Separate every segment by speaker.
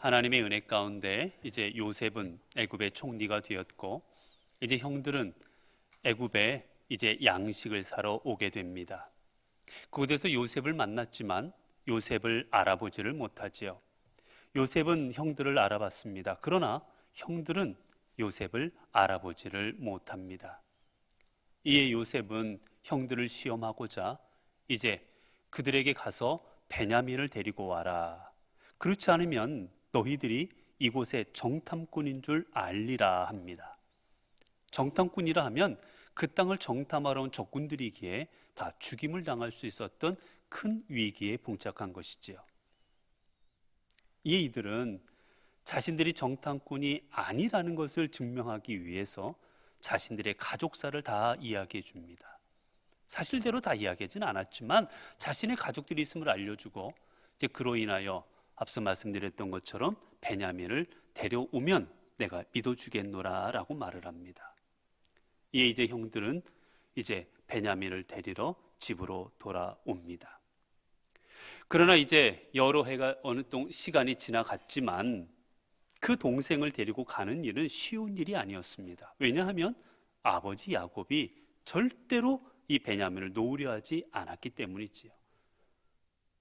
Speaker 1: 하나님의 은혜 가운데 이제 요셉은 애굽의 총리가 되었고, 이제 형들은 애굽에 이제 양식을 사러 오게 됩니다. 그곳에서 요셉을 만났지만 요셉을 알아보지를 못하지요. 요셉은 형들을 알아봤습니다. 그러나 형들은 요셉을 알아보지를 못합니다. 이에 요셉은 형들을 시험하고자 이제 그들에게 가서 베냐민을 데리고 와라. 그렇지 않으면 너희들이 이곳의 정탐꾼인 줄 알리라 합니다. 정탐꾼이라 하면 그 땅을 정탐하러 온 적군들이기에 다 죽임을 당할 수 있었던 큰 위기에 봉착한 것이지요. 이에 이들은 자신들이 정탐꾼이 아니라는 것을 증명하기 위해서 자신들의 가족사를 다 이야기해 줍니다. 사실대로 다 이야기하지는 않았지만 자신의 가족들이 있음을 알려주고, 이제 그로 인하여 앞서 말씀드렸던 것처럼 베냐민을 데려오면 내가 믿어주겠노라 라고 말을 합니다. 이에 이제 형들은 이제 베냐민을 데리러 집으로 돌아옵니다. 그러나 이제 여러 해가 어느 시간이 지나갔지만 그 동생을 데리고 가는 일은 쉬운 일이 아니었습니다. 왜냐하면 아버지 야곱이 절대로 이 베냐민을 놓으려 하지 않았기 때문이지요.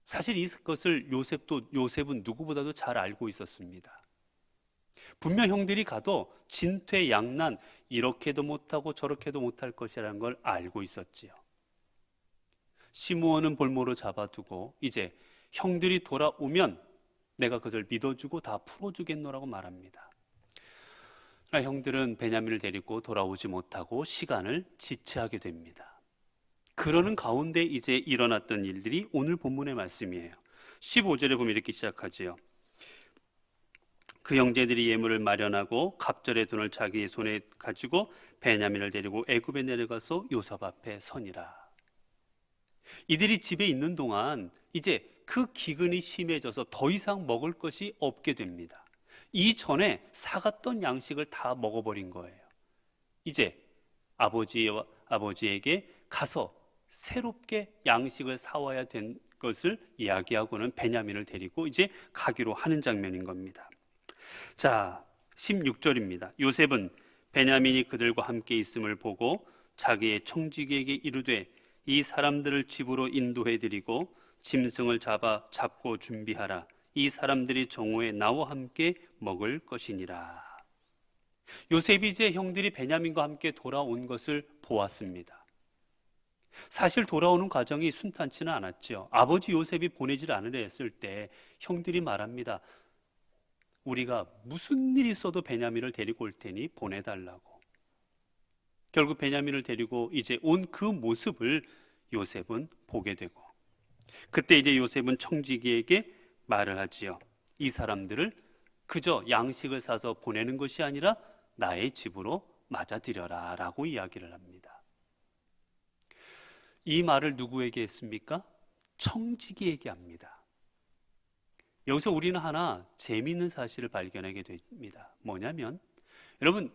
Speaker 1: 사실 이것을 요셉은 누구보다도 잘 알고 있었습니다. 분명 형들이 가도 진퇴양난, 이렇게도 못하고 저렇게도 못할 것이라는 걸 알고 있었지요. 시므온은 볼모로 잡아두고 이제 형들이 돌아오면 내가 그들 믿어주고 다 풀어주겠노라고 말합니다. 그러나 형들은 베냐민을 데리고 돌아오지 못하고 시간을 지체하게 됩니다. 그러는 가운데 이제 일어났던 일들이 오늘 본문의 말씀이에요. 15절에 보면 이렇게 시작하지요. 그 형제들이 예물을 마련하고 갑절의 돈을 자기 손에 가지고 베냐민을 데리고 애굽에 내려가서 요셉 앞에 서니라. 이들이 집에 있는 동안 이제 그 기근이 심해져서 더 이상 먹을 것이 없게 됩니다. 이전에 사갔던 양식을 다 먹어버린 거예요. 이제 아버지에게 가서 새롭게 양식을 사와야 된 것을 이야기하고는 베냐민을 데리고 이제 가기로 하는 장면인 겁니다. 자, 16절입니다. 요셉은 베냐민이 그들과 함께 있음을 보고 자기의 청지기에게 이르되 이 사람들을 집으로 인도해드리고 짐승을 잡고 준비하라. 이 사람들이 정오에 나와 함께 먹을 것이니라. 요셉이 이제 형들이 베냐민과 함께 돌아온 것을 보았습니다. 사실 돌아오는 과정이 순탄치는 않았죠. 아버지 요셉이 보내질 않으려 했을 때 형들이 말합니다. 우리가 무슨 일이 있어도 베냐민을 데리고 올 테니 보내달라고. 결국 베냐민을 데리고 이제 온 그 모습을 요셉은 보게 되고, 그때 이제 요셉은 청지기에게 말을 하지요. 이 사람들을 그저 양식을 사서 보내는 것이 아니라 나의 집으로 맞아들여라 라고 이야기를 합니다. 이 말을 누구에게 했습니까? 청지기에게 합니다. 여기서 우리는 하나 재미있는 사실을 발견하게 됩니다. 뭐냐면, 여러분,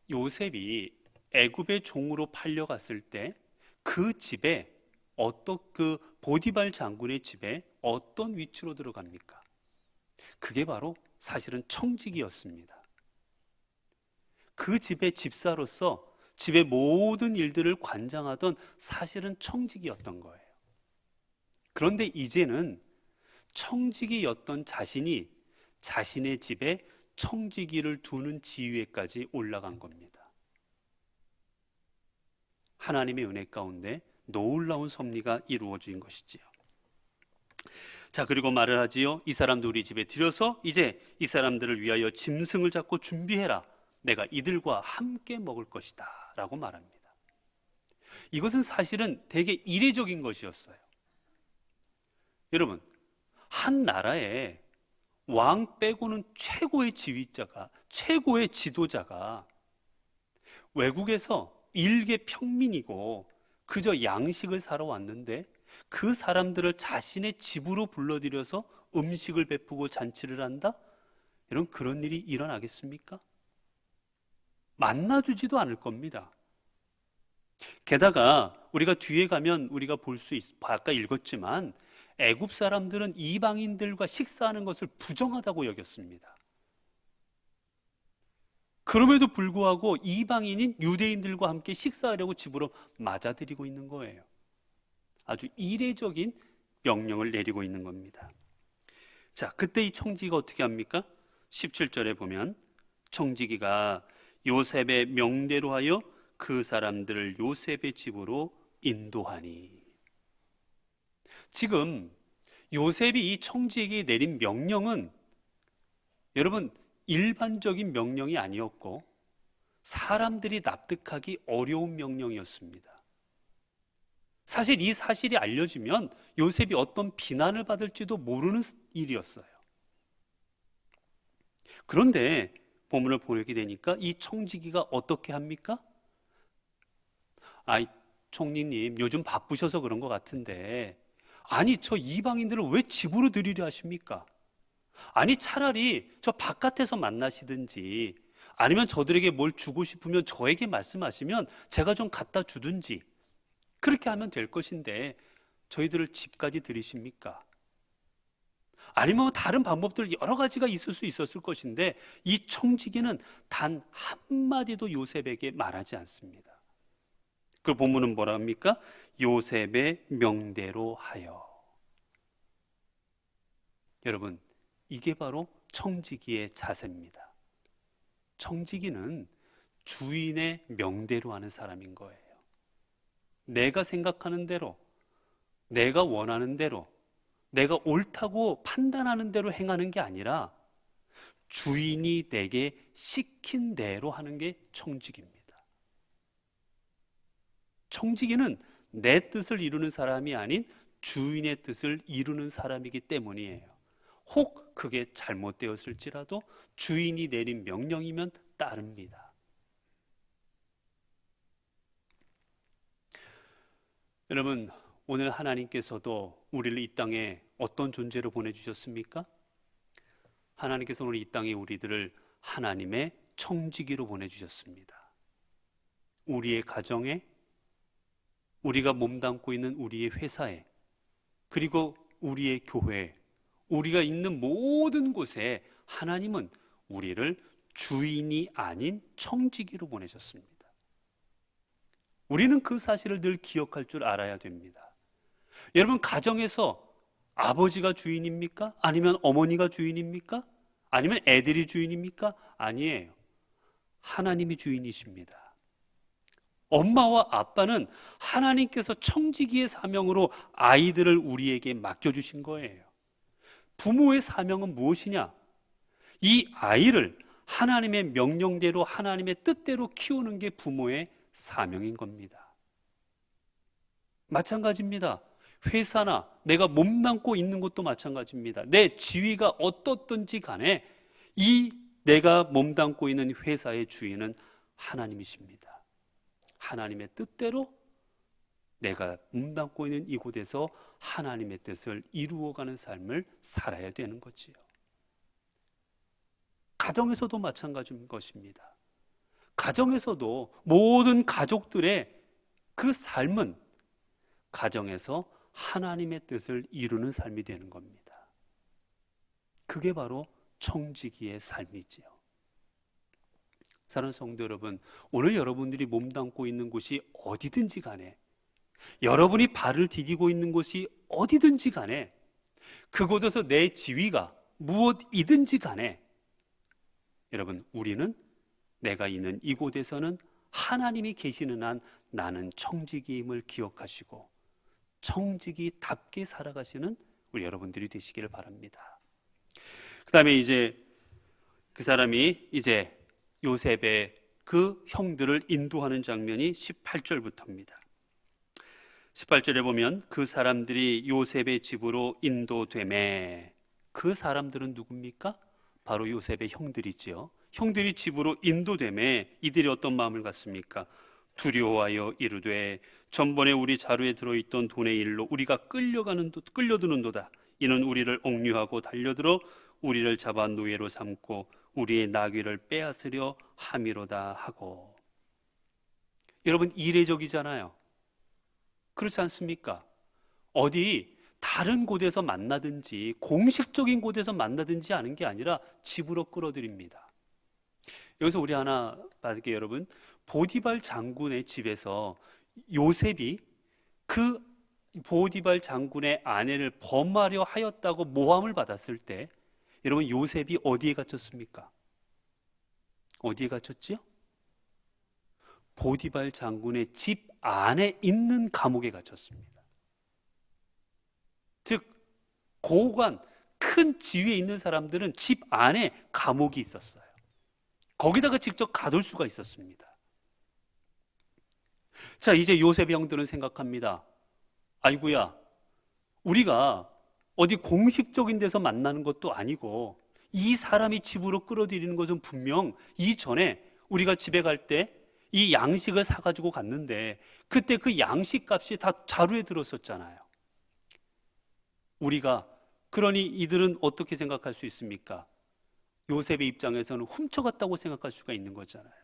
Speaker 1: 요셉이 애굽의 종으로 팔려갔을 때 그 집에 그 보디발 장군의 집에 어떤 위치로 들어갑니까? 그게 바로 사실은 청지기였습니다. 그 집의 집사로서 집의 모든 일들을 관장하던 사실은 청지기였던 거예요. 그런데 이제는 청지기였던 자신이 자신의 집에 청지기를 두는 지위에까지 올라간 겁니다. 하나님의 은혜 가운데 놀라운 섭리가 이루어진 것이지요. 자, 그리고 말을 하지요. 이 사람도 우리 집에 들여서 이제 이 사람들을 위하여 짐승을 잡고 준비해라. 내가 이들과 함께 먹을 것이다 라고 말합니다. 이것은 사실은 되게 이례적인 것이었어요. 여러분, 한 나라에 왕 빼고는 최고의 지휘자가, 최고의 지도자가 외국에서 일개 평민이고 그저 양식을 사러 왔는데 그 사람들을 자신의 집으로 불러들여서 음식을 베푸고 잔치를 한다? 여러분, 그런 일이 일어나겠습니까? 만나주지도 않을 겁니다. 게다가 우리가 뒤에 가면 우리가 볼 수 아까 읽었지만 애굽 사람들은 이방인들과 식사하는 것을 부정하다고 여겼습니다. 그럼에도 불구하고 이방인인 유대인들과 함께 식사하려고 집으로 맞아들이고 있는 거예요. 아주 이례적인 명령을 내리고 있는 겁니다. 자, 그때 이 청지기가 어떻게 합니까? 17절에 보면 청지기가 요셉의 명대로 하여 그 사람들을 요셉의 집으로 인도하니. 지금 요셉이 이 청지기에게 내린 명령은 여러분 일반적인 명령이 아니었고 사람들이 납득하기 어려운 명령이었습니다. 사실 이 사실이 알려지면 요셉이 어떤 비난을 받을지도 모르는 일이었어요. 그런데 본문을 보게 되니까 이 청지기가 어떻게 합니까? 아이, 총리님 요즘 바쁘셔서 그런 것 같은데, 아니 저 이방인들을 왜 집으로 들이려 하십니까? 아니 차라리 저 바깥에서 만나시든지, 아니면 저들에게 뭘 주고 싶으면 저에게 말씀하시면 제가 좀 갖다 주든지 그렇게 하면 될 것인데 저희들을 집까지 들이십니까? 아니면 다른 방법들 여러 가지가 있을 수 있었을 것인데 이 청지기는 단 한마디도 요셉에게 말하지 않습니다. 그 본문은 뭐라 합니까? 요셉의 명대로 하여. 여러분, 이게 바로 청지기의 자세입니다. 청지기는 주인의 명대로 하는 사람인 거예요. 내가 생각하는 대로, 내가 원하는 대로, 내가 옳다고 판단하는 대로 행하는 게 아니라 주인이 내게 시킨 대로 하는 게 청지기입니다. 청지기는 내 뜻을 이루는 사람이 아닌 주인의 뜻을 이루는 사람이기 때문이에요. 혹 그게 잘못되었을지라도 주인이 내린 명령이면 따릅니다. 여러분, 오늘 하나님께서도 우리를 이 땅에 어떤 존재로 보내주셨습니까? 하나님께서 오늘 이 땅에 우리들을 하나님의 청지기로 보내주셨습니다. 우리의 가정에, 우리가 몸담고 있는 우리의 회사에, 그리고 우리의 교회에, 우리가 있는 모든 곳에 하나님은 우리를 주인이 아닌 청지기로 보내셨습니다. 우리는 그 사실을 늘 기억할 줄 알아야 됩니다. 여러분, 가정에서 아버지가 주인입니까? 아니면 어머니가 주인입니까? 아니면 애들이 주인입니까? 아니에요. 하나님이 주인이십니다. 엄마와 아빠는 하나님께서 청지기의 사명으로 아이들을 우리에게 맡겨주신 거예요. 부모의 사명은 무엇이냐? 이 아이를 하나님의 명령대로, 하나님의 뜻대로 키우는 게 부모의 사명인 겁니다. 마찬가지입니다. 회사나 내가 몸담고 있는 곳도 마찬가지입니다. 내 지위가 어떻든지 간에 이 내가 몸담고 있는 회사의 주인은 하나님이십니다. 하나님의 뜻대로 내가 몸담고 있는 이곳에서 하나님의 뜻을 이루어가는 삶을 살아야 되는 거지요. 가정에서도 마찬가지인 것입니다. 가정에서도 모든 가족들의 그 삶은 가정에서 하나님의 뜻을 이루는 삶이 되는 겁니다. 그게 바로 청지기의 삶이지요. 사랑하는 성도 여러분, 오늘 여러분들이 몸담고 있는 곳이 어디든지 간에, 여러분이 발을 디디고 있는 곳이 어디든지 간에, 그곳에서 내 지위가 무엇이든지 간에, 여러분, 우리는 내가 있는 이곳에서는 하나님이 계시는 한 나는 청지기임을 기억하시고 청지기답게 살아가시는 우리 여러분들이 되시기를 바랍니다. 그 다음에 이제 그 사람이 이제 요셉의 그 형들을 인도하는 장면이 18절부터입니다. 18절에 보면 그 사람들이 요셉의 집으로 인도되매, 그 사람들은 누굽니까? 바로 요셉의 형들이지요. 형들이 집으로 인도되매 이들이 어떤 마음을 갖습니까? 두려워하여 이르되 전번에 우리 자루에 들어있던 돈의 일로 우리가 끌려드는도다. 이는 우리를 옥류하고 달려들어 우리를 잡아 노예로 삼고 우리의 나귀를 빼앗으려 함이로다 하고. 여러분, 이례적이잖아요. 그렇지 않습니까? 어디 다른 곳에서 만나든지 공식적인 곳에서 만나든지 하는 게 아니라 집으로 끌어들입니다. 여기서 우리 하나 받을게요, 여러분. 보디발 장군의 집에서 요셉이 그 보디발 장군의 아내를 범하려 하였다고 모함을 받았을 때, 여러분, 요셉이 어디에 갇혔습니까? 어디에 갇혔지요? 보디발 장군의 집 안에 있는 감옥에 갇혔습니다. 즉, 고관, 큰 지위에 있는 사람들은 집 안에 감옥이 있었어요. 거기다가 직접 가둘 수가 있었습니다. 자, 이제 요셉의 형들은 생각합니다. 아이고야, 우리가 어디 공식적인 데서 만나는 것도 아니고 이 사람이 집으로 끌어들이는 것은 분명 이전에 우리가 집에 갈 때 이 양식을 사가지고 갔는데 그때 그 양식 값이 다 자루에 들었었잖아요. 그러니 이들은 어떻게 생각할 수 있습니까? 요셉의 입장에서는 훔쳐갔다고 생각할 수가 있는 거잖아요.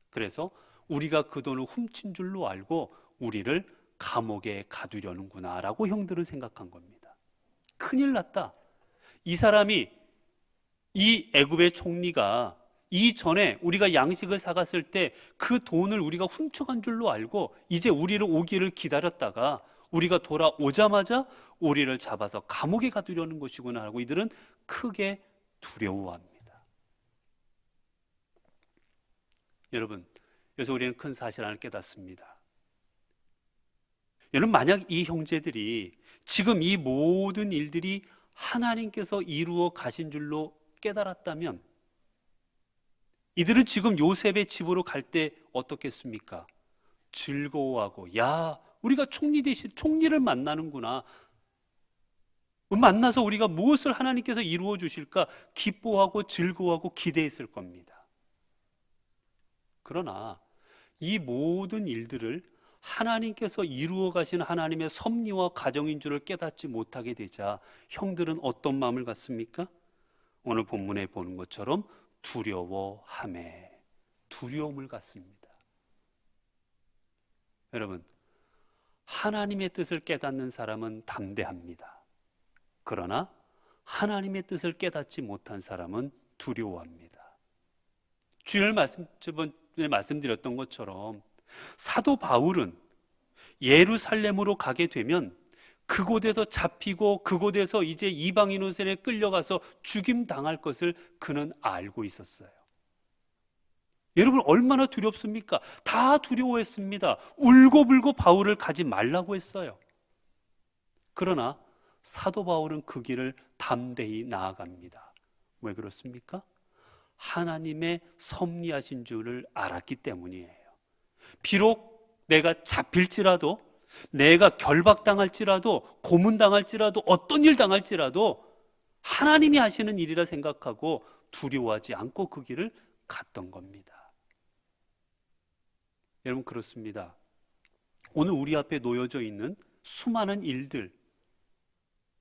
Speaker 1: 그래서 우리가 그 돈을 훔친 줄로 알고 우리를 감옥에 가두려는구나 라고 형들은 생각한 겁니다. 큰일 났다. 이 사람이, 이 애굽의 총리가 이전에 우리가 양식을 사갔을 때 그 돈을 우리가 훔쳐간 줄로 알고 이제 우리를 오기를 기다렸다가 우리가 돌아오자마자 우리를 잡아서 감옥에 가두려는 것이구나 하고 이들은 크게 두려워합니다. 여러분, 그래서 우리는 큰 사실 하나를 깨닫습니다. 여러분, 만약 이 형제들이 지금 이 모든 일들이 하나님께서 이루어 가신 줄로 깨달았다면 이들은 지금 요셉의 집으로 갈 때 어떻겠습니까? 즐거워하고, 야, 우리가 총리를 만나는구나. 만나서 우리가 무엇을 하나님께서 이루어 주실까 기뻐하고 즐거워하고 기대했을 겁니다. 그러나 이 모든 일들을 하나님께서 이루어 가신 하나님의 섭리와 가정인 줄을 깨닫지 못하게 되자 형들은 어떤 마음을 갖습니까? 오늘 본문에 보는 것처럼 두려움을 갖습니다. 여러분, 하나님의 뜻을 깨닫는 사람은 담대합니다. 그러나 하나님의 뜻을 깨닫지 못한 사람은 두려워합니다. 저번에 말씀드렸던 것처럼 사도 바울은 예루살렘으로 가게 되면 그곳에서 잡히고 그곳에서 이제 이방인의 손에 끌려가서 죽임당할 것을 그는 알고 있었어요. 여러분, 얼마나 두렵습니까? 다 두려워했습니다. 울고불고 바울을 가지 말라고 했어요. 그러나 사도 바울은 그 길을 담대히 나아갑니다. 왜 그렇습니까? 하나님의 섭리하신 줄을 알았기 때문이에요. 비록 내가 잡힐지라도, 내가 결박당할지라도, 고문당할지라도, 어떤 일 당할지라도 하나님이 하시는 일이라 생각하고 두려워하지 않고 그 길을 갔던 겁니다. 여러분, 그렇습니다. 오늘 우리 앞에 놓여져 있는 수많은 일들,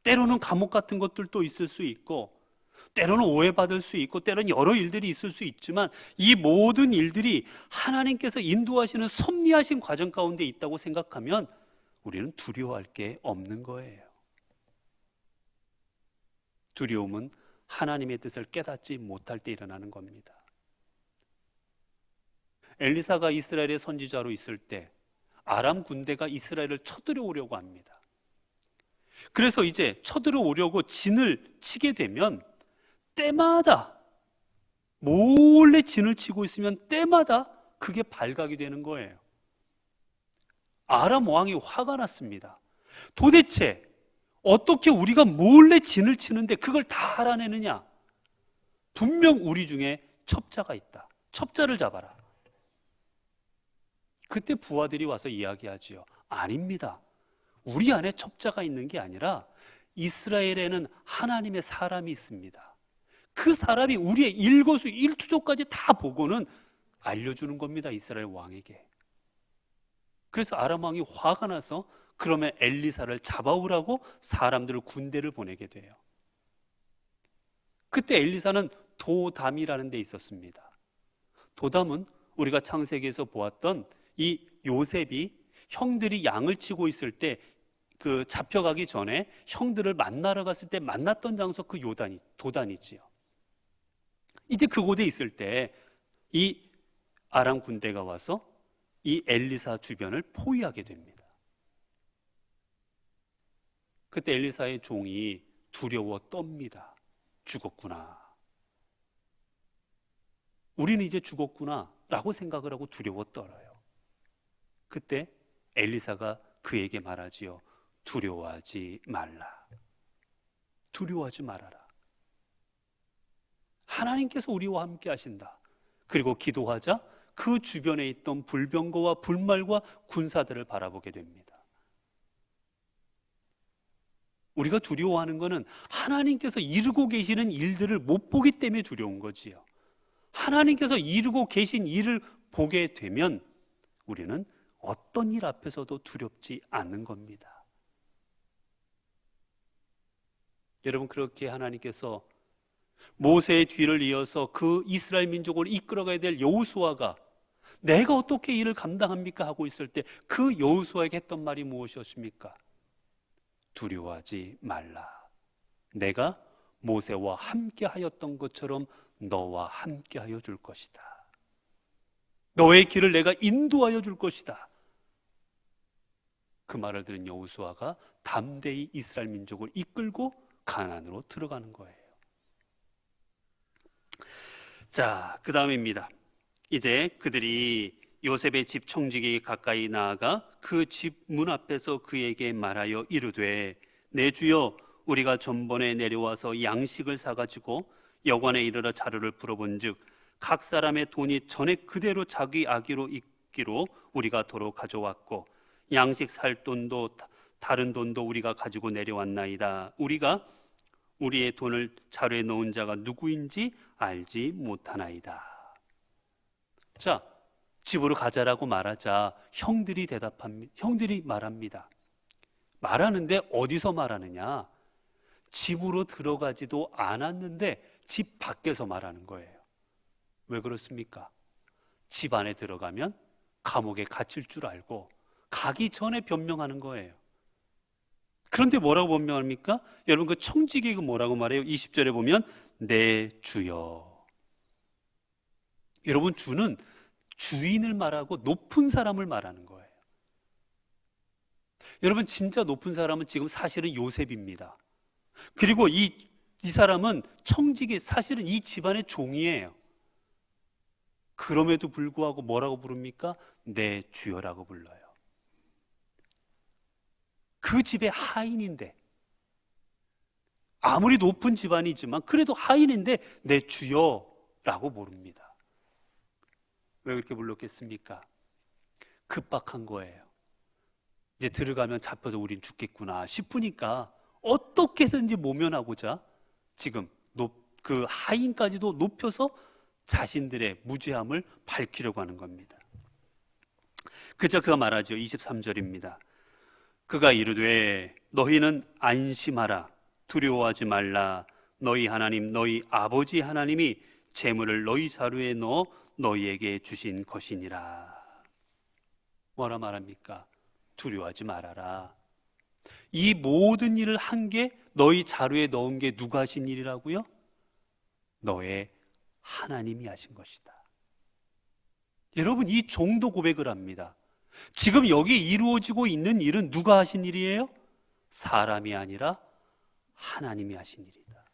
Speaker 1: 때로는 감옥 같은 것들도 있을 수 있고, 때로는 오해받을 수 있고, 때로는 여러 일들이 있을 수 있지만 이 모든 일들이 하나님께서 인도하시는 섭리하신 과정 가운데 있다고 생각하면 우리는 두려워할 게 없는 거예요. 두려움은 하나님의 뜻을 깨닫지 못할 때 일어나는 겁니다. 엘리사가 이스라엘의 선지자로 있을 때 아람 군대가 이스라엘을 쳐들어오려고 합니다. 그래서 이제 쳐들어오려고 진을 치게 되면 때마다, 몰래 진을 치고 있으면 때마다 그게 발각이 되는 거예요. 아람 왕이 화가 났습니다. 도대체 어떻게 우리가 몰래 진을 치는데 그걸 다 알아내느냐? 분명 우리 중에 첩자가 있다. 첩자를 잡아라. 그때 부하들이 와서 이야기하지요. 아닙니다. 우리 안에 첩자가 있는 게 아니라 이스라엘에는 하나님의 사람이 있습니다. 그 사람이 우리의 일거수일투족까지 다 보고는 알려주는 겁니다. 이스라엘 왕에게. 그래서 아람 왕이 화가 나서 그러면 엘리사를 잡아오라고 사람들을 군대를 보내게 돼요. 그때 엘리사는 도담이라는 데 있었습니다. 도담은 우리가 창세기에서 보았던 이 요셉이 형들이 양을 치고 있을 때 그 잡혀가기 전에 형들을 만나러 갔을 때 만났던 장소 그 도단이지요. 이제 그곳에 있을 때 이 아람 군대가 와서 이 엘리사 주변을 포위하게 됩니다. 그때 엘리사의 종이 두려워 떱니다. 죽었구나. 우리는 이제 죽었구나 라고 생각을 하고 두려워 떨어요. 그때 엘리사가 그에게 말하지요. 두려워하지 말라. 두려워하지 말아라. 하나님께서 우리와 함께 하신다. 그리고 기도하자 그 주변에 있던 불병거와 불말과 군사들을 바라보게 됩니다. 우리가 두려워하는 것은 하나님께서 이루고 계시는 일들을 못 보기 때문에 두려운 거지요. 하나님께서 이루고 계신 일을 보게 되면 우리는 어떤 일 앞에서도 두렵지 않는 겁니다. 여러분, 그렇게 하나님께서 모세의 뒤를 이어서 그 이스라엘 민족을 이끌어가야 될 여호수아가 내가 어떻게 일을 감당합니까? 하고 있을 때 그 여호수아에게 했던 말이 무엇이었습니까? 두려워하지 말라. 내가 모세와 함께 하였던 것처럼 너와 함께 하여 줄 것이다. 너의 길을 내가 인도하여 줄 것이다. 그 말을 들은 여호수아가 담대히 이스라엘 민족을 이끌고 가나안으로 들어가는 거예요. 자, 그 다음입니다. 이제 그들이 요셉의 집 청지기에 가까이 나아가 그 집 문 앞에서 그에게 말하여 이르되 내 주여 우리가 전번에 내려와서 양식을 사가지고 여관에 이르러 자루를 풀어본즉 각 사람의 돈이 전에 그대로 자기 아기로 있기로 우리가 도로 가져왔고 양식 살 돈도 다른 돈도 우리가 가지고 내려왔나이다. 우리가 우리의 돈을 자루에 넣은 자가 누구인지 알지 못하나이다. 자, 집으로 가자라고 말하자 형들이 말합니다. 말하는데 어디서 말하느냐? 집으로 들어가지도 않았는데 집 밖에서 말하는 거예요. 왜 그렇습니까? 집 안에 들어가면 감옥에 갇힐 줄 알고 가기 전에 변명하는 거예요. 그런데 뭐라고 변명합니까? 여러분, 그 청지기가 뭐라고 말해요? 20절에 보면 내 주여. 여러분, 주는 주인을 말하고 높은 사람을 말하는 거예요. 여러분, 진짜 높은 사람은 지금 사실은 요셉입니다. 그리고 이 사람은 청지기, 사실은 이 집안의 종이에요. 그럼에도 불구하고 뭐라고 부릅니까? 내 주여라고 불러요. 그 집의 하인인데, 아무리 높은 집안이지만 그래도 하인인데 내 주여라고 부릅니다. 왜 그렇게 불렀겠습니까? 급박한 거예요. 이제 들어가면 잡혀서 우린 죽겠구나 싶으니까 어떻게 해서든지 모면하고자 지금 그 하인까지도 높여서 자신들의 무죄함을 밝히려고 하는 겁니다. 그저 그가 말하죠. 23절입니다. 그가 이르되 너희는 안심하라. 두려워하지 말라. 너희 하나님 너희 아버지 하나님이 재물을 너희 자루에 넣어 너희에게 주신 것이니라. 뭐라 말합니까? 두려워하지 말아라. 이 모든 일을 한 게 너희 자루에 넣은 게 누가 하신 일이라고요? 너의 하나님이 하신 것이다. 여러분, 이 종도 고백을 합니다. 지금 여기 이루어지고 있는 일은 누가 하신 일이에요? 사람이 아니라 하나님이 하신 일이다.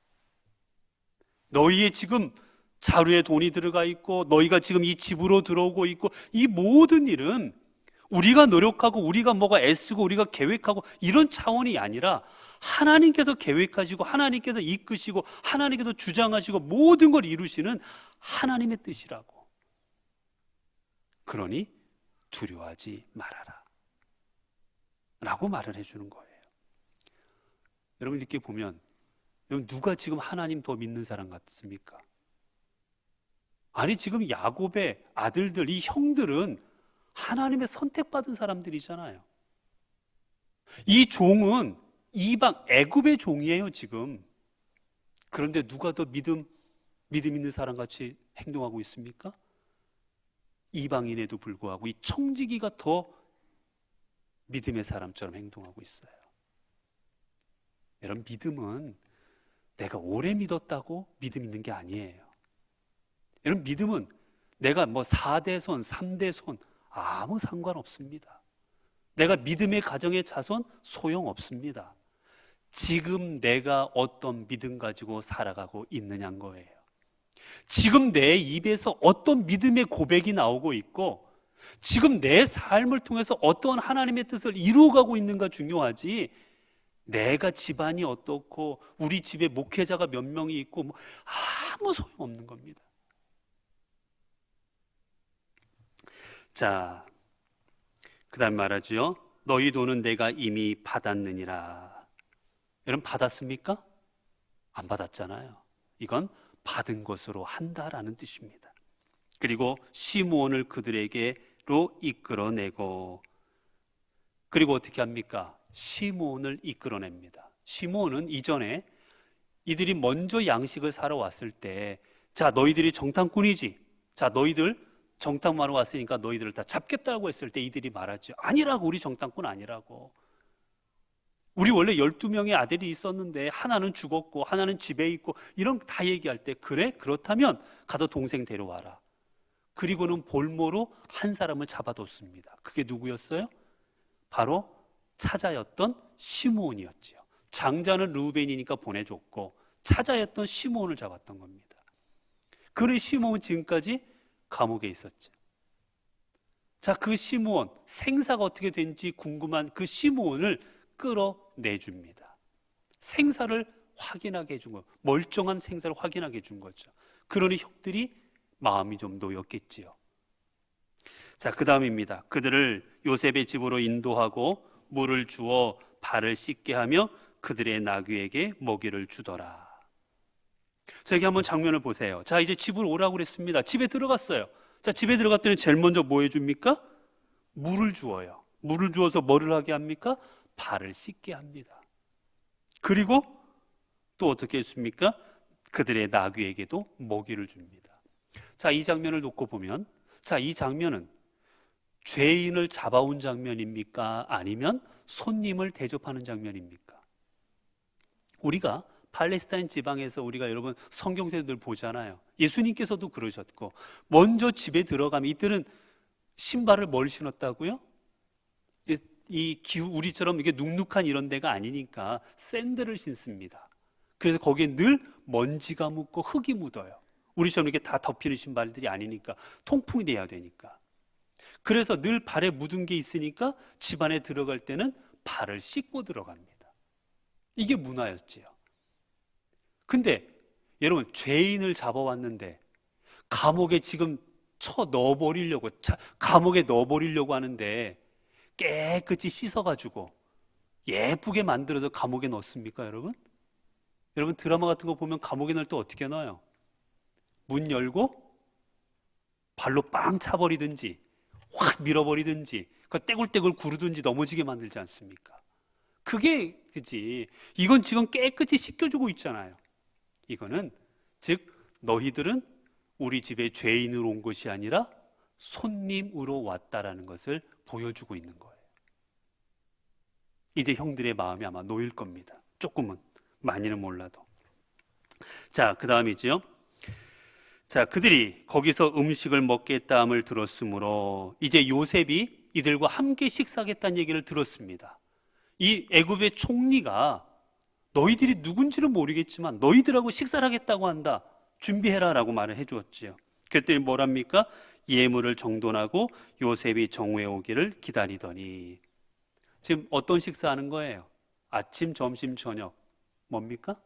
Speaker 1: 너희의 지금 자루에 돈이 들어가 있고 너희가 지금 이 집으로 들어오고 있고 이 모든 일은 우리가 노력하고 우리가 뭐가 애쓰고 우리가 계획하고 이런 차원이 아니라 하나님께서 계획하시고 하나님께서 이끄시고 하나님께서 주장하시고 모든 걸 이루시는 하나님의 뜻이라고. 그러니 두려워하지 말아라 라고 말을 해주는 거예요. 여러분, 이렇게 보면 여러분, 누가 지금 하나님 더 믿는 사람 같습니까? 아니, 지금 야곱의 아들들, 이 형들은 하나님의 선택받은 사람들이잖아요. 이 종은 이방 애굽의 종이에요 지금. 그런데 누가 더 믿음 있는 사람 같이 행동하고 있습니까? 이방인에도 불구하고 이 청지기가 더 믿음의 사람처럼 행동하고 있어요. 여러분, 믿음은 내가 오래 믿었다고 믿음 있는 게 아니에요. 여러분, 믿음은 내가 뭐 4대손, 3대손 아무 상관없습니다. 내가 믿음의 가정의 자손 소용없습니다. 지금 내가 어떤 믿음 가지고 살아가고 있느냐는 거예요. 지금 내 입에서 어떤 믿음의 고백이 나오고 있고, 지금 내 삶을 통해서 어떤 하나님의 뜻을 이루어가고 있는가 중요하지, 내가 집안이 어떻고 우리 집에 목회자가 몇 명이 있고 뭐 아무 소용없는 겁니다. 자, 그 다음 말하죠. 너희 돈은 내가 이미 받았느니라. 여러분, 받았습니까? 안 받았잖아요. 이건 받은 것으로 한다라는 뜻입니다. 그리고 시므온을 그들에게로 이끌어내고, 그리고 어떻게 합니까? 시므온을 이끌어냅니다. 시므온은 이전에 이들이 먼저 양식을 사러 왔을 때, 자, 너희들이 정탐꾼이지, 자, 너희들 정탐하러 왔으니까 너희들을 다 잡겠다고 했을 때 이들이 말하죠. 아니라고, 우리 정탐꾼 아니라고. 우리 원래 12명의 아들이 있었는데 하나는 죽었고 하나는 집에 있고, 이런 다 얘기할 때, 그래? 그렇다면 가서 동생 데려와라. 그리고는 볼모로 한 사람을 잡아뒀습니다. 그게 누구였어요? 바로 차자였던 시므온이었지요. 장자는 르우벤이니까 보내줬고 차자였던 시므온을 잡았던 겁니다. 그래, 시므온 지금까지 감옥에 있었죠. 자, 그 시므온, 생사가 어떻게 된지 궁금한 그 시므온을 끌어내줍니다. 생사를 확인하게 해준 거예요. 멀쩡한 생사를 확인하게 해준 거죠. 그러니 형들이 마음이 좀 놓였겠지요. 자, 그 다음입니다. 그들을 요셉의 집으로 인도하고 물을 주어 발을 씻게 하며 그들의 나귀에게 먹이를 주더라. 자, 여기 한번 장면을 보세요. 자, 이제 집으로 오라고 그랬습니다. 집에 들어갔어요. 자, 집에 들어갔더니 제일 먼저 뭐 해줍니까? 물을 주어요. 물을 주어서 뭐를 하게 합니까? 발을 씻게 합니다. 그리고 또 어떻게 했습니까? 그들의 나귀에게도 먹이를 줍니다. 자, 이 장면을 놓고 보면, 자, 이 장면은 죄인을 잡아온 장면입니까? 아니면 손님을 대접하는 장면입니까? 우리가 팔레스타인 지방에서 우리가 여러분 성경에서 늘 보잖아요. 예수님께서도 그러셨고, 먼저 집에 들어가면 이들은 신발을 뭘 신었다고요? 이 기후, 우리처럼 이게 눅눅한 이런 데가 아니니까 샌들을 신습니다. 그래서 거기에 늘 먼지가 묻고 흙이 묻어요. 우리처럼 이렇게 다 덮이는 신발들이 아니니까, 통풍이 돼야 되니까. 그래서 늘 발에 묻은 게 있으니까 집 안에 들어갈 때는 발을 씻고 들어갑니다. 이게 문화였지요. 근데 여러분, 죄인을 잡아왔는데 감옥에 지금 감옥에 넣어버리려고 하는데 깨끗이 씻어가지고 예쁘게 만들어서 감옥에 넣습니까, 여러분? 여러분, 드라마 같은 거 보면 감옥에 넣을 때 어떻게 넣어요? 문 열고 발로 빵 차버리든지 확 밀어버리든지 그 떼굴떼굴 구르든지 넘어지게 만들지 않습니까? 그게 그지. 이건 지금 깨끗이 씻겨주고 있잖아요. 이거는 즉 너희들은 우리 집에 죄인으로 온 것이 아니라 손님으로 왔다라는 것을 보여주고 있는 거예요. 이제 형들의 마음이 아마 놓일 겁니다. 조금은, 많이는 몰라도. 자, 그 다음이죠. 자, 그들이 거기서 음식을 먹겠다함을 들었으므로 이제 요셉이 이들과 함께 식사하겠다는 얘기를 들었습니다. 이 애굽의 총리가 너희들이 누군지는 모르겠지만 너희들하고 식사를 하겠다고 한다. 준비해라 라고 말을 해주었지요. 그랬더니 뭐랍니까? 예물을 정돈하고 요셉이 정오에 오기를 기다리더니. 지금 어떤 식사하는 거예요? 아침, 점심, 저녁 뭡니까?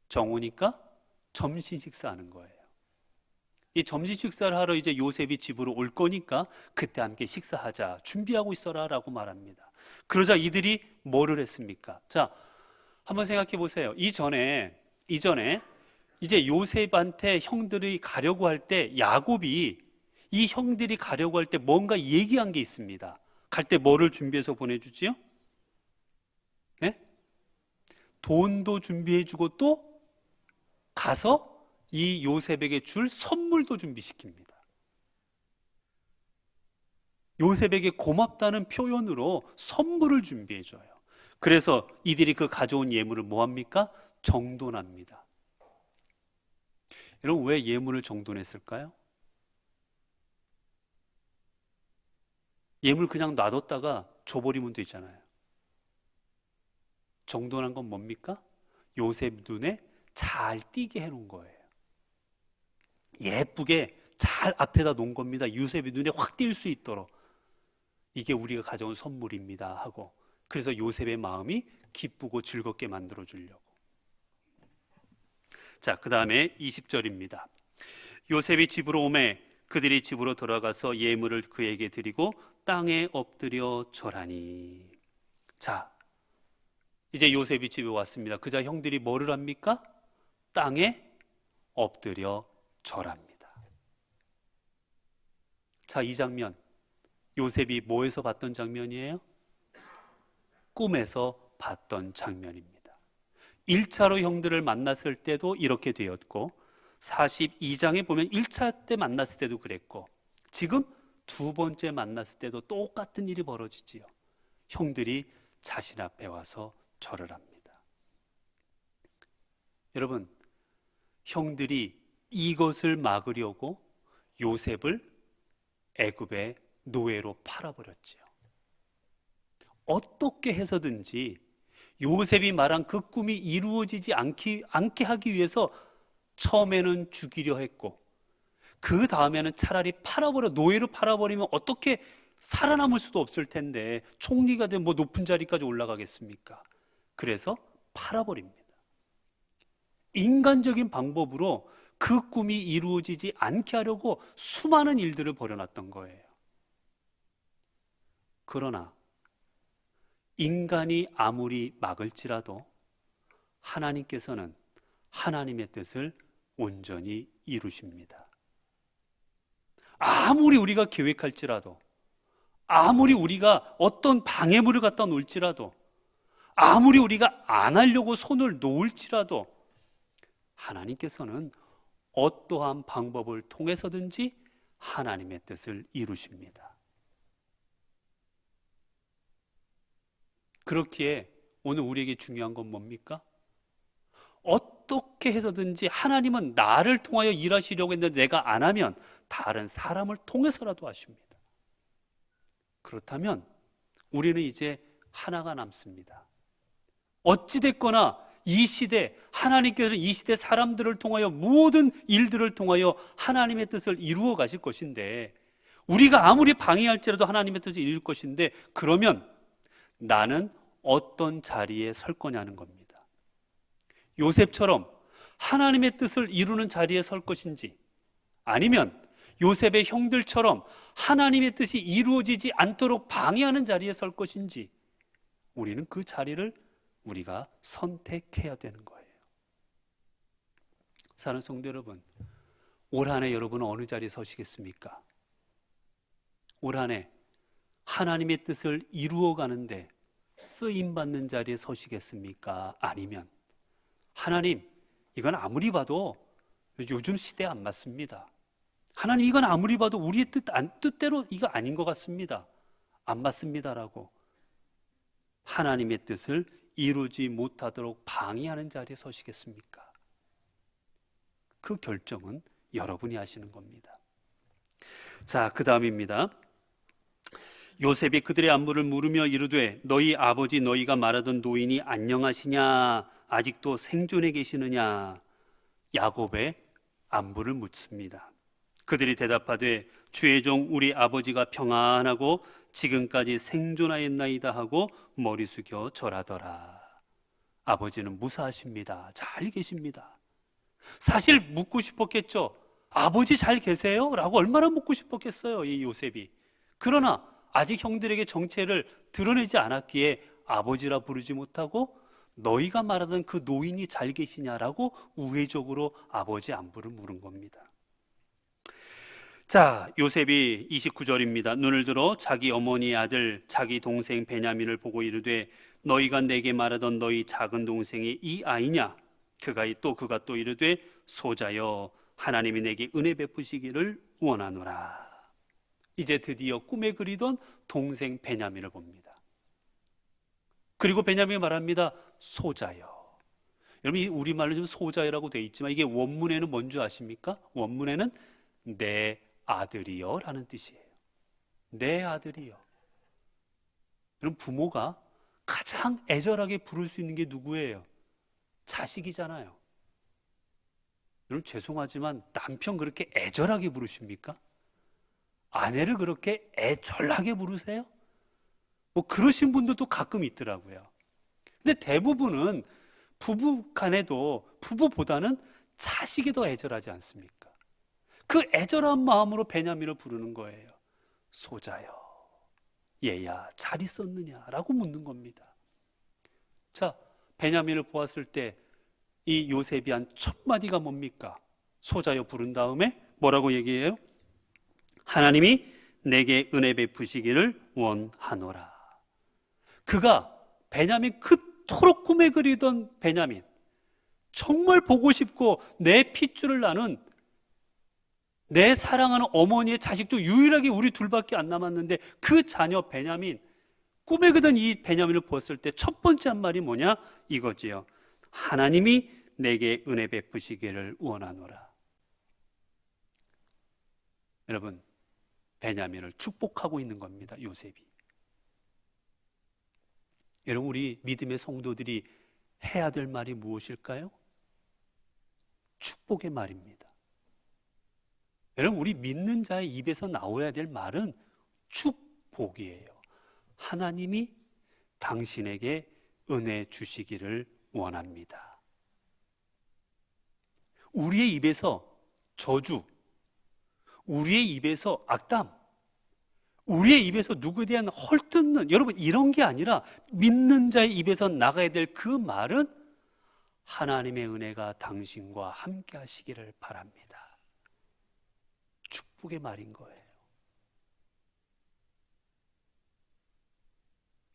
Speaker 1: 정오니까 점심 식사하는 거예요. 이 점심 식사를 하러 이제 요셉이 집으로 올 거니까 그때 함께 식사하자, 준비하고 있어라 라고 말합니다. 그러자 이들이 뭐를 했습니까? 자, 한번 생각해 보세요. 이전에 이제 요셉한테 형들이 가려고 할 때 야곱이 이 형들이 가려고 할 때 뭔가 얘기한 게 있습니다. 갈 때 뭐를 준비해서 보내주지요? 네? 돈도 준비해주고 또 가서 이 요셉에게 줄 선물도 준비시킵니다. 요셉에게 고맙다는 표현으로 선물을 준비해줘요. 그래서 이들이 그 가져온 예물을 뭐합니까? 정돈합니다. 여러분, 왜 예물을 정돈했을까요? 예물 그냥 놔뒀다가 줘버리면 되잖아요. 정돈한 건 뭡니까? 요셉 눈에 잘 띄게 해놓은 거예요. 예쁘게 잘 앞에다 놓은 겁니다. 요셉이 눈에 확 띌 수 있도록. 이게 우리가 가져온 선물입니다 하고. 그래서 요셉의 마음이 기쁘고 즐겁게 만들어 주려고. 자, 그 다음에 20절입니다. 요셉이 집으로 오매 그들이 집으로 돌아가서 예물을 그에게 드리고 땅에 엎드려 절하니. 자, 이제 요셉이 집에 왔습니다. 그자 형들이 뭐를 합니까? 땅에 엎드려 절합니다. 자, 이 장면 요셉이 뭐에서 봤던 장면이에요? 꿈에서 봤던 장면입니다. 1차로 형들을 만났을 때도 이렇게 되었고 42장에 보면 1차 때 만났을 때도 그랬고 지금 두 번째 만났을 때도 똑같은 일이 벌어지지요. 형들이 자신 앞에 와서 절을 합니다. 여러분, 형들이 이것을 막으려고 요셉을 애굽의 노예로 팔아버렸지요. 어떻게 해서든지 요셉이 말한 그 꿈이 이루어지지 않게 하기 위해서 처음에는 죽이려 했고 그 다음에는 차라리 노예로 팔아버리면 어떻게 살아남을 수도 없을 텐데 총리가 된 뭐 높은 자리까지 올라가겠습니까? 그래서 팔아버립니다. 인간적인 방법으로 그 꿈이 이루어지지 않게 하려고 수많은 일들을 벌여놨던 거예요. 그러나 인간이 아무리 막을지라도 하나님께서는 하나님의 뜻을 온전히 이루십니다. 아무리 우리가 계획할지라도, 아무리 우리가 어떤 방해물을 갖다 놓을지라도, 아무리 우리가 안 하려고 손을 놓을지라도 하나님께서는 어떠한 방법을 통해서든지 하나님의 뜻을 이루십니다. 그렇기에 오늘 우리에게 중요한 건 뭡니까? 어떻게 해서든지 하나님은 나를 통하여 일하시려고 했는데 내가 안 하면 다른 사람을 통해서라도 하십니다. 그렇다면 우리는 이제 하나가 남습니다. 어찌됐거나 이 시대, 하나님께서는 이 시대 사람들을 통하여 모든 일들을 통하여 하나님의 뜻을 이루어 가실 것인데 우리가 아무리 방해할지라도 하나님의 뜻을 이룰 것인데 그러면 나는 어떤 자리에 설 거냐는 겁니다. 요셉처럼 하나님의 뜻을 이루는 자리에 설 것인지 아니면 요셉의 형들처럼 하나님의 뜻이 이루어지지 않도록 방해하는 자리에 설 것인지 우리는 그 자리를 우리가 선택해야 되는 거예요. 사랑하는 성도 여러분, 올 한 해 여러분은 어느 자리에 서시겠습니까? 올 한 해 하나님의 뜻을 이루어가는데 쓰임받는 자리에 서시겠습니까? 아니면 하나님, 이건 아무리 봐도 요즘 시대에 안 맞습니다. 하나님, 이건 아무리 봐도 우리의 뜻대로 이거 아닌 것 같습니다. 안 맞습니다라고 하나님의 뜻을 이루지 못하도록 방해하는 자리에 서시겠습니까? 그 결정은 여러분이 하시는 겁니다. 자, 그 다음입니다. 요셉이 그들의 안부를 물으며 이르되 너희 아버지 너희가 말하던 노인이 안녕하시냐? 아직도 생존해 계시느냐? 야곱의 안부를 묻습니다. 그들이 대답하되 주의 종 우리 아버지가 평안하고 지금까지 생존하였나이다 하고 머리 숙여 절하더라. 아버지는 무사하십니다. 잘 계십니다. 사실 묻고 싶었겠죠. 아버지 잘 계세요? 라고 얼마나 묻고 싶었겠어요, 이 요셉이. 그러나 아직 형들에게 정체를 드러내지 않았기에 아버지라 부르지 못하고 너희가 말하던 그 노인이 잘 계시냐라고 우회적으로 아버지 안부를 물은 겁니다. 자, 요셉이 29절입니다. 눈을 들어 자기 어머니의 아들 자기 동생 베냐민을 보고 이르되 너희가 내게 말하던 너희 작은 동생이 이 아이냐? 그가 또 이르되 소자여 하나님이 내게 은혜 베푸시기를 원하노라. 이제 드디어 꿈에 그리던 동생 베냐민을 봅니다. 그리고 베냐민이 말합니다. 소자여. 여러분, 이 우리말로 좀 소자여라고 되어 있지만 이게 원문에는 뭔지 아십니까? 원문에는 내 아들이여 라는 뜻이에요. 내 아들이여. 여러분, 부모가 가장 애절하게 부를 수 있는 게 누구예요? 자식이잖아요. 여러분, 죄송하지만 남편 그렇게 애절하게 부르십니까? 아내를 그렇게 애절하게 부르세요? 뭐 그러신 분들도 가끔 있더라고요. 근데 대부분은 부부 간에도 부부보다는 자식이 더 애절하지 않습니까? 그 애절한 마음으로 베냐민을 부르는 거예요. 소자여, 얘야 잘 있었느냐? 라고 묻는 겁니다. 자, 베냐민을 보았을 때 이 요셉이 한 첫 마디가 뭡니까? 소자여 부른 다음에 뭐라고 얘기해요? 하나님이 내게 은혜 베푸시기를 원하노라. 그가 베냐민, 그토록 꿈에 그리던 베냐민, 정말 보고 싶고 내 핏줄을 나는 내 사랑하는 어머니의 자식 중 유일하게 우리 둘밖에 안 남았는데 그 자녀 베냐민, 꿈에 그던 이 베냐민을 보았을 때 첫 번째 한 말이 뭐냐? 이거지요. 하나님이 내게 은혜 베푸시기를 원하노라. 여러분, 베냐민을 축복하고 있는 겁니다. 요셉이. 여러분, 우리 믿음의 성도들이 해야 될 말이 무엇일까요? 축복의 말입니다. 여러분, 우리 믿는 자의 입에서 나와야 될 말은 축복이에요. 하나님이 당신에게 은혜 주시기를 원합니다. 우리의 입에서 저주, 우리의 입에서 악담, 우리의 입에서 누구에 대한 헐뜯는, 여러분 이런 게 아니라 믿는 자의 입에서 나가야 될 그 말은 하나님의 은혜가 당신과 함께 하시기를 바랍니다. 축복의 말인 거예요.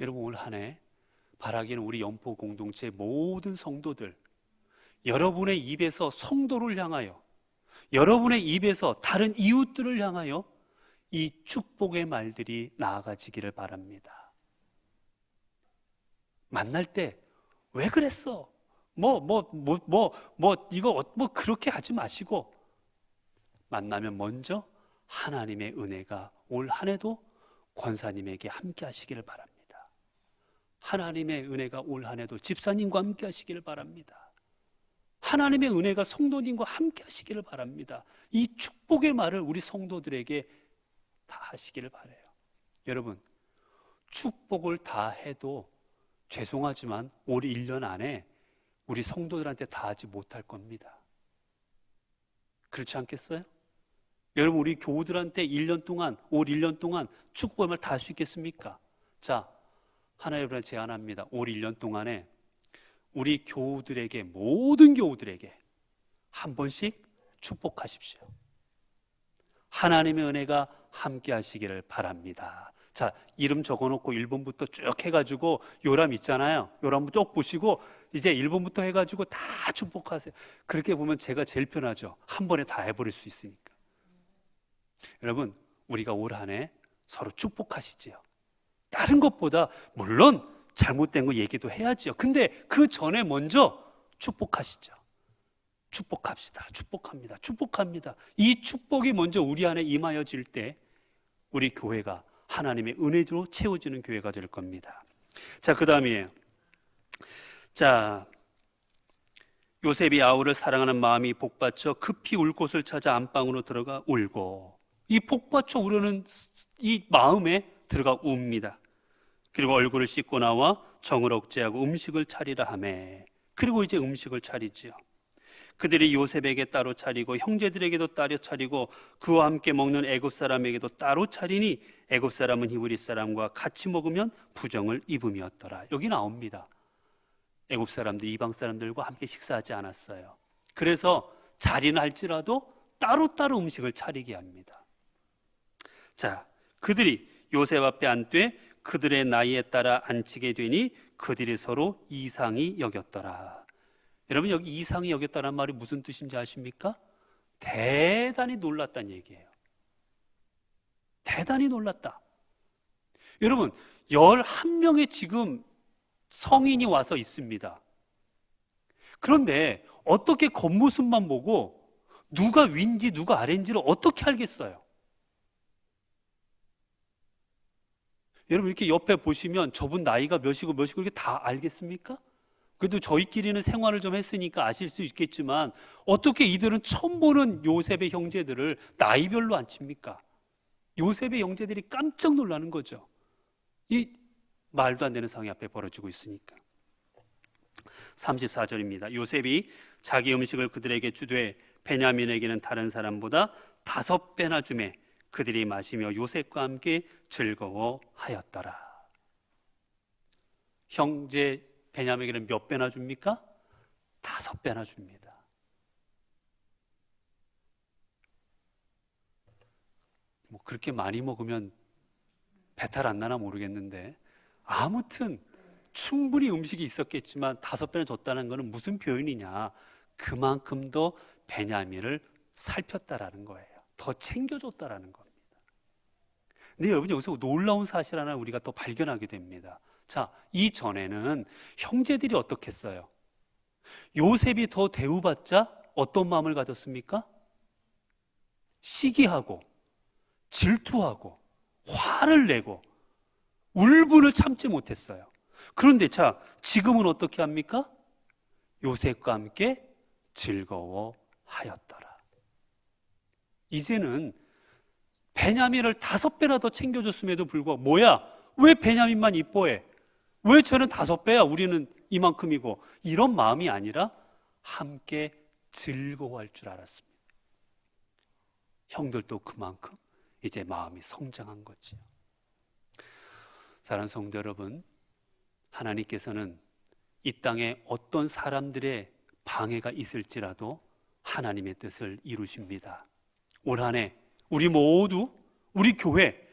Speaker 1: 여러분, 올 한 해 바라기는 우리 연포 공동체 모든 성도들, 여러분의 입에서 성도를 향하여, 여러분의 입에서 다른 이웃들을 향하여 이 축복의 말들이 나아가지기를 바랍니다. 만날 때 왜 그랬어? 이거 그렇게 하지 마시고, 만나면 먼저 하나님의 은혜가 올 한 해도 권사님에게 함께 하시기를 바랍니다. 하나님의 은혜가 올 한 해도 집사님과 함께 하시기를 바랍니다. 하나님의 은혜가 성도님과 함께 하시기를 바랍니다. 이 축복의 말을 우리 성도들에게 다 하시기를 바라요. 여러분, 축복을 다 해도 죄송하지만 올 1년 안에 우리 성도들한테 다 하지 못할 겁니다. 그렇지 않겠어요? 여러분, 우리 교우들한테 1년 동안, 올 1년 동안 축복의 말 다 할 수 있겠습니까? 자, 하나 여러분한테 제안합니다. 올 1년 동안에 우리 교우들에게, 모든 교우들에게 한 번씩 축복하십시오. 하나님의 은혜가 함께 하시기를 바랍니다. 자, 이름 적어놓고 1번부터 쭉 해가지고 요람 있잖아요. 요람 쭉 보시고 이제 1번부터 해가지고 다 축복하세요. 그렇게 보면 제가 제일 편하죠. 한 번에 다 해버릴 수 있으니까. 여러분, 우리가 올 한 해 서로 축복하시지요. 다른 것보다 물론 잘못된 거 얘기도 해야지요. 근데 그 전에 먼저 축복하시죠. 축복합시다. 축복합니다. 축복합니다. 이 축복이 먼저 우리 안에 임하여질 때 우리 교회가 하나님의 은혜로 채워지는 교회가 될 겁니다. 자, 그 다음이에요. 자, 요셉이 아우를 사랑하는 마음이 복받쳐 급히 울 곳을 찾아 안방으로 들어가 울고, 이 복받쳐 우려는 이 마음에 들어가 웁니다. 그리고 얼굴을 씻고 나와 정을 억제하고 음식을 차리라 하매, 그리고 이제 음식을 차리지요. 그들이 요셉에게 따로 차리고 형제들에게도 따로 차리고 그와 함께 먹는 애굽 사람에게도 따로 차리니 애굽 사람은 히브리 사람과 같이 먹으면 부정을 입음이었더라. 여기 나옵니다. 애굽 사람들, 이방 사람들과 함께 식사하지 않았어요. 그래서 자리는 할지라도 따로따로 음식을 차리게 합니다. 자, 그들이 요셉 앞에 앉되 그들의 나이에 따라 앉히게 되니 그들이 서로 이상히 여겼더라. 여러분, 여기 이상히 여겼다는 말이 무슨 뜻인지 아십니까? 대단히 놀랐다는 얘기예요. 대단히 놀랐다. 여러분, 11명의 지금 성인이 와서 있습니다. 그런데 어떻게 겉모습만 보고 누가 위인지 누가 아래인지를 어떻게 알겠어요? 여러분 이렇게 옆에 보시면 저분 나이가 몇이고 이렇게 다 알겠습니까? 그래도 저희끼리는 생활을 좀 했으니까 아실 수 있겠지만 어떻게 이들은 처음 보는 요셉의 형제들을 나이별로 안 칩니까? 요셉의 형제들이 깜짝 놀라는 거죠. 이 말도 안 되는 상황이 앞에 벌어지고 있으니까. 34절입니다. 요셉이 자기 음식을 그들에게 주되 베냐민에게는 다른 사람보다 5배나 주매 그들이 마시며 요셉과 함께 즐거워하였더라. 형제 베냐민에게는 몇 배나 줍니까? 5배나 줍니다. 뭐 그렇게 많이 먹으면 배탈 안 나나 모르겠는데 아무튼 충분히 음식이 있었겠지만 5배나 줬다는 것은 무슨 표현이냐? 그만큼 더 베냐민을 살폈다라는 거예요. 더 챙겨줬다라는 겁니다. 근데 여러분 여기서 놀라운 사실 하나 우리가 또 발견하게 됩니다. 자, 이전에는 형제들이 어떻게 했어요? 요셉이 더 대우받자 어떤 마음을 가졌습니까? 시기하고 질투하고 화를 내고 울분을 참지 못했어요. 그런데 자, 지금은 어떻게 합니까? 요셉과 함께 즐거워하였더라. 이제는 베냐민을 5배나 더 챙겨줬음에도 불구하고 뭐야? 왜 베냐민만 이뻐해? 왜 저는 5배야? 우리는 이만큼이고 이런 마음이 아니라 함께 즐거워할 줄 알았습니다. 형들도 그만큼 이제 마음이 성장한 거지요. 사랑하는 성도 여러분, 하나님께서는 이 땅에 어떤 사람들의 방해가 있을지라도 하나님의 뜻을 이루십니다. 올 한 해 우리 모두 우리 교회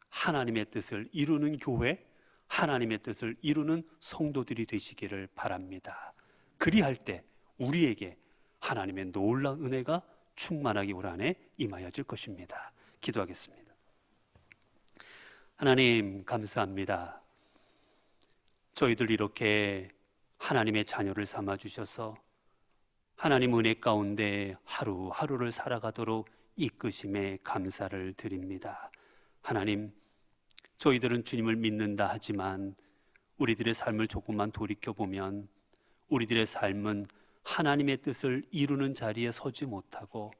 Speaker 1: 하나님의 뜻을 이루는 교회, 하나님의 뜻을 이루는 성도들이 되시기를 바랍니다. 그리할 때 우리에게 하나님의 놀라운 은혜가 충만하게 올 한 해 임하여질 것입니다. 기도하겠습니다. 하나님 감사합니다. 저희들 이렇게 하나님의 자녀를 삼아 주셔서 하나님 은혜 가운데 하루하루를 살아가도록 이끄심에 감사를 드립니다. 하나님, 저희들은 주님을 믿는다 하지만 우리들의 삶을 조금만 돌이켜보면 우리들의 삶은 하나님의 뜻을 이루는 자리에 서지 못하고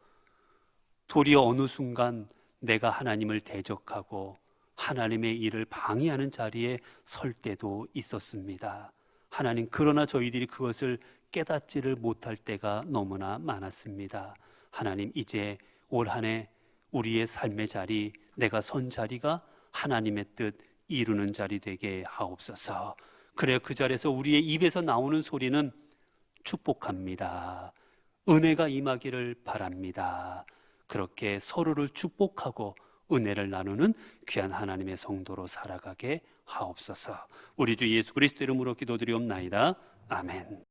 Speaker 1: 도리어 어느 순간 내가 하나님을 대적하고 하나님의 일을 방해하는 자리에 설 때도 있었습니다. 하나님, 그러나 저희들이 그것을 깨닫지를 못할 때가 너무나 많았습니다. 하나님, 이제 올 한 해 우리의 삶의 자리, 내가 선 자리가 하나님의 뜻 이루는 자리 되게 하옵소서. 그래, 그 자리에서 우리의 입에서 나오는 소리는 축복합니다. 은혜가 임하기를 바랍니다. 그렇게 서로를 축복하고 은혜를 나누는 귀한 하나님의 성도로 살아가게 하옵소서. 우리 주 예수 그리스도 이름으로 기도드리옵나이다. 아멘.